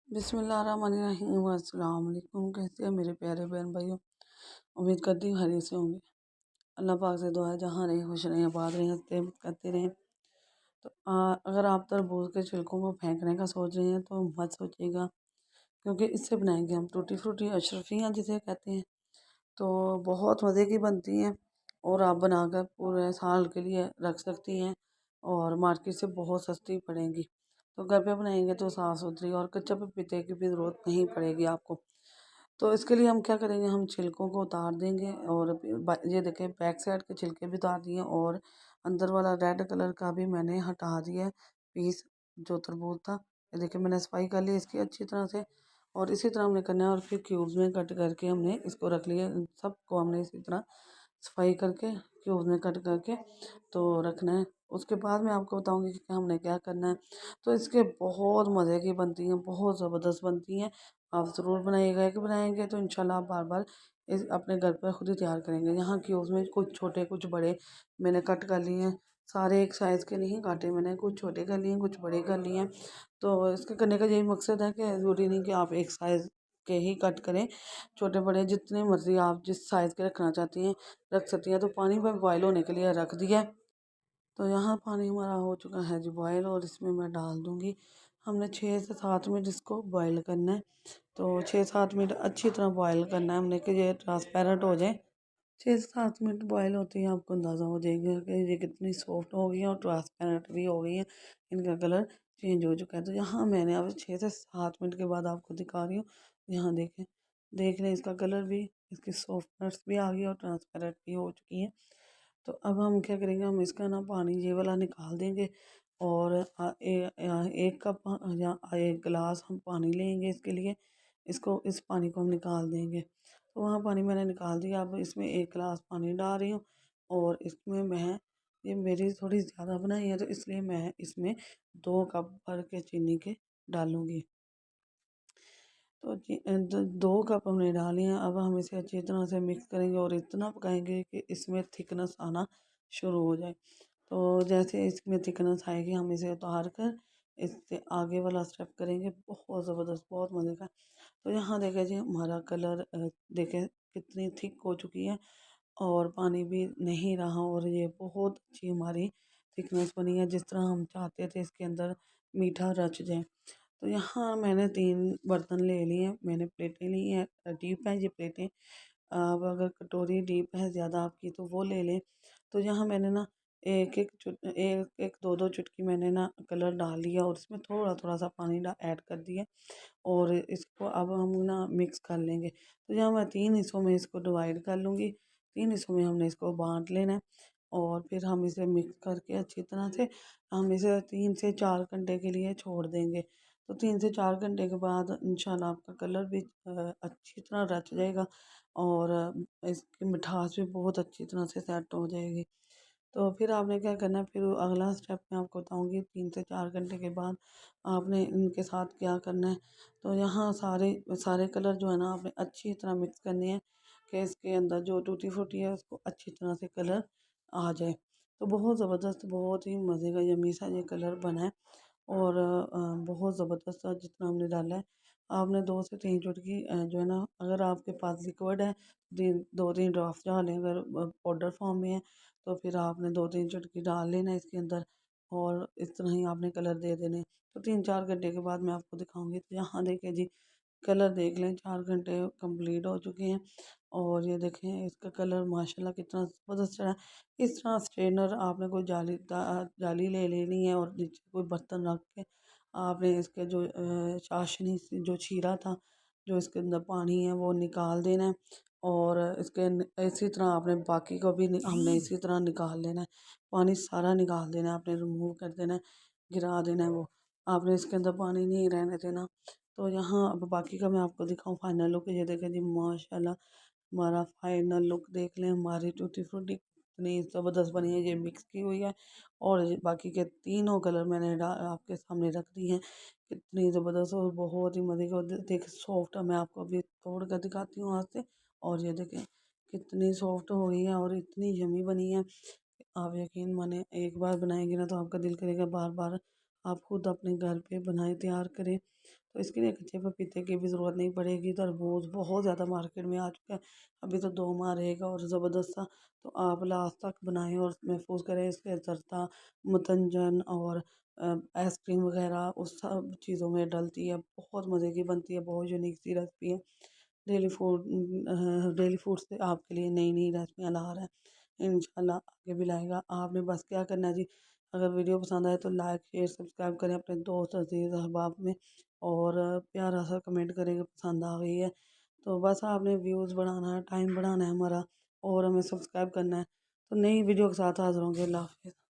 बिस्मिल्लाहिर्रहमानिर्रहीम अस्सलाम वालेकुम। कैसे हैं मेरे प्यारे बहन भाइयों। उम्मीद करती हूँ खैरियत से होंगे। अल्लाह पाक से दुआ है जहाँ रहें खुश रहें आबाद रहें हंसते करते रहें। तो अगर आप तरबूज के छिलकों को फेंकने का सोच रहे हैं तो मत सोचिएगा, क्योंकि इससे बनाएंगे हम टूटी फ्रूटी अशरफियाँ जिसे कहते हैं। तो बहुत मज़े की बनती हैं और आप बनाकर पूरे साल के लिए रख सकती हैं और मार्केट से बहुत सस्ती पड़ेंगी। तो घर पे बनाएंगे तो साफ़ सुथरी और कच्चे पपीते की भी ज़रूरत नहीं पड़ेगी आपको। तो इसके लिए हम क्या करेंगे, हम छिलकों को उतार देंगे और ये देखें बैक साइड के छिलके भी उतार दिए और अंदर वाला रेड कलर का भी मैंने हटा दिया है पीस जो तरबूज था। ये देखिए मैंने सफाई कर ली इसकी अच्छी तरह से और इसी तरह हमने करना है और फिर क्यूब्स में कट करके हमने इसको रख लिया। सबको हमने इसी तरह सफाई करके क्यूब्स में कट करके तो रखना है। उसके बाद मैं आपको बताऊंगी कि हमने क्या करना है। तो इसके बहुत मज़े की बनती हैं, बहुत ज़बरदस्त बनती हैं। आप ज़रूर बनाइएगा कि बनाएंगे तो इंशाल्लाह आप बार बार इस अपने घर पर खुद ही तैयार करेंगे। यहाँ क्यूब्स में कुछ छोटे कुछ बड़े मैंने कट कर लिए हैं। सारे एक साइज़ के नहीं काटे मैंने, कुछ छोटे कर लिए कुछ बड़े कर लिए हैं। तो इसके करने का यही मकसद है कि ज़रूरी नहीं कि आप एक साइज़ के ही कट करें, छोटे बड़े जितने मर्ज़ी आप जिस साइज़ के रखना चाहती हैं रख सकती हैं। तो पानी में बॉयल होने के लिए रख दिया है। तो यहाँ पानी हमारा हो चुका है जी बॉयल और इसमें मैं डाल दूँगी। हमने 6 से 7 मिनट इसको बॉयल करना है। तो 6-7 मिनट अच्छी तरह बॉयल करना है हमने कि ये ट्रांसपेरेंट हो जाए। 6 से 7 मिनट बॉयल होते ही आपको अंदाज़ा हो जाएगा कि ये कितनी सॉफ्ट हो गई है और ट्रांसपेरेंट भी हो गई है। इनका कलर चेंज हो चुका है। तो यहाँ मैंने अब 6 से 7 मिनट के बाद आपको दिखा रही हूँ। यहाँ देखें, देख लें इसका कलर भी, इसकी सॉफ्टनेस भी आ गई और ट्रांसपेरेंट भी हो चुकी है। तो अब हम क्या करेंगे, हम इसका ना पानी ये वाला निकाल देंगे और एक कप या एक गिलास हम पानी लेंगे इसके लिए। इसको इस पानी को हम निकाल देंगे। तो वहाँ पानी मैंने निकाल दिया। अब इसमें एक गिलास पानी डाल रही हूँ और इसमें मैं ये मेरी थोड़ी ज़्यादा बनाई है तो इसलिए मैं इसमें 2 कप भर के चीनी के डालूँगी। तो 2 कप हमने डाले हैं। अब हम इसे अच्छी तरह से मिक्स करेंगे और इतना पकाएंगे कि इसमें थिकनेस आना शुरू हो जाए। तो जैसे इसमें थिकनेस आएगी हम इसे उतार कर इससे आगे वाला स्टेप करेंगे। बहुत ज़बरदस्त, बहुत मज़े का। तो यहाँ देखें जी हमारा कलर देखें कितनी थिक हो चुकी है और पानी भी नहीं रहा और ये बहुत अच्छी हमारी थिकनेस बनी है जिस तरह हम चाहते थे इसके अंदर मीठा रच जाए। तो यहाँ मैंने 3 बर्तन ले लिए, मैंने प्लेटें ली हैं, डीप हैं ये प्लेटें। अब अगर कटोरी डीप है ज़्यादा आपकी तो वो ले लें। तो यहाँ मैंने ना एक एक दो दो चुटकी मैंने ना कलर डाल लिया और इसमें थोड़ा थोड़ा सा पानी ऐड कर दिया और इसको अब हम ना मिक्स कर लेंगे। तो यहाँ मैं 3 हिस्सों में इसको डिवाइड कर लूँगी। 3 हिस्सों में हमने इसको बांट लेना है और फिर हम इसे मिक्स करके अच्छी तरह से हम इसे 3 से 4 घंटे के लिए छोड़ देंगे। तो 3 से 4 घंटे के बाद इंशाल्लाह आपका कलर भी अच्छी तरह रच जाएगा और इसकी मिठास भी बहुत अच्छी तरह से सेट हो जाएगी। तो फिर आपने क्या करना है, फिर अगला स्टेप मैं आपको बताऊंगी 3 से 4 घंटे के बाद आपने इनके साथ क्या करना है। तो यहाँ सारे सारे कलर जो है ना आपने अच्छी तरह मिक्स करने हैं कि इसके अंदर जो टूटी फ्रूटी है उसको अच्छी तरह से कलर आ जाए। तो बहुत ज़बरदस्त, बहुत ही मज़े का यम्मी सा ये कलर बना है और बहुत ज़बरदस्त सा जितना हमने डाला है। आपने 2 से 3 चुटकी जो है ना, अगर आपके पास लिक्विड है 2-3 ड्रॉप्स डालें, अगर पाउडर फॉर्म में है तो फिर आपने 2-3 चुटकी डाल लेना इसके अंदर और इस तरह ही आपने कलर दे देने। तो 3-4 घंटे के बाद मैं आपको दिखाऊंगी। तो यहाँ देखें जी, कलर देख लें, 4 घंटे कंप्लीट हो चुके हैं और ये देखें इसका कलर माशाल्लाह कितना ज़बरदस्त चढ़ा है। इस तरह स्ट्रेनर आपने कोई जाली ले लेनी है और नीचे कोई बर्तन रख के आपने इसके जो चाशनी से जो छीरा था, जो इसके अंदर पानी है वो निकाल देना है और इसी तरह आपने बाकी को भी हमने इसी तरह निकाल लेना है। पानी सारा निकाल देना है, आपने रिमूव कर देना है, गिरा देना है वो। आपने इसके अंदर पानी नहीं रहने देना। तो यहाँ अब बाकी का मैं आपको दिखाऊँ फाइनल लुक। ये देखें जी माशाल्लाह हमारा फाइनल लुक देख लें। हमारी टूटी फ्रूटी इतनी ज़बरदस्त बनी है, ये मिक्स की हुई है और ये बाकी के तीनों कलर मैंने आपके सामने रख दी हैं। कितनी ज़बरदस्त और बहुत ही मज़े का देख सॉफ्ट है। मैं आपको अभी तोड़ कर दिखाती हूँ हाथ से और ये देखें कितनी सॉफ्ट हो गई है और इतनी यमी बनी है। आप यकीन माने एक बार बनाएंगे ना तो आपका दिल करेगा बार बार आप खुद अपने घर पे बनाएं, तैयार करें। तो इसके लिए कच्चे पपीते की भी ज़रूरत नहीं पड़ेगी। तरबूज बहुत ज़्यादा मार्केट में आ चुका है, अभी तो 2 माह रहेगा और ज़बरदस्त सा। तो आप लास्ट तक बनाएं और महफूज करें। इसके जर्दा, मुतंजन और आइसक्रीम वगैरह उस सब चीज़ों में डलती है, बहुत मज़े की बनती है, बहुत यूनिक सी रेसिपी है। डेली फूड से आपके लिए नई नई रेसिपियाँ ला रहा है, इंशाल्लाह आगे भी लाएगा। आपने बस क्या करना है जी, अगर वीडियो पसंद आए तो लाइक शेयर सब्सक्राइब करें अपने दोस्त अजीज़ अहबाब में, और प्यारा सा कमेंट करें कि पसंद आ गई है। तो बस आपने व्यूज़ बढ़ाना है, टाइम बढ़ाना है हमारा, और हमें सब्सक्राइब करना है। तो नई वीडियो के साथ हाज़िर होंगे। अल्लाह हाफ़िज़।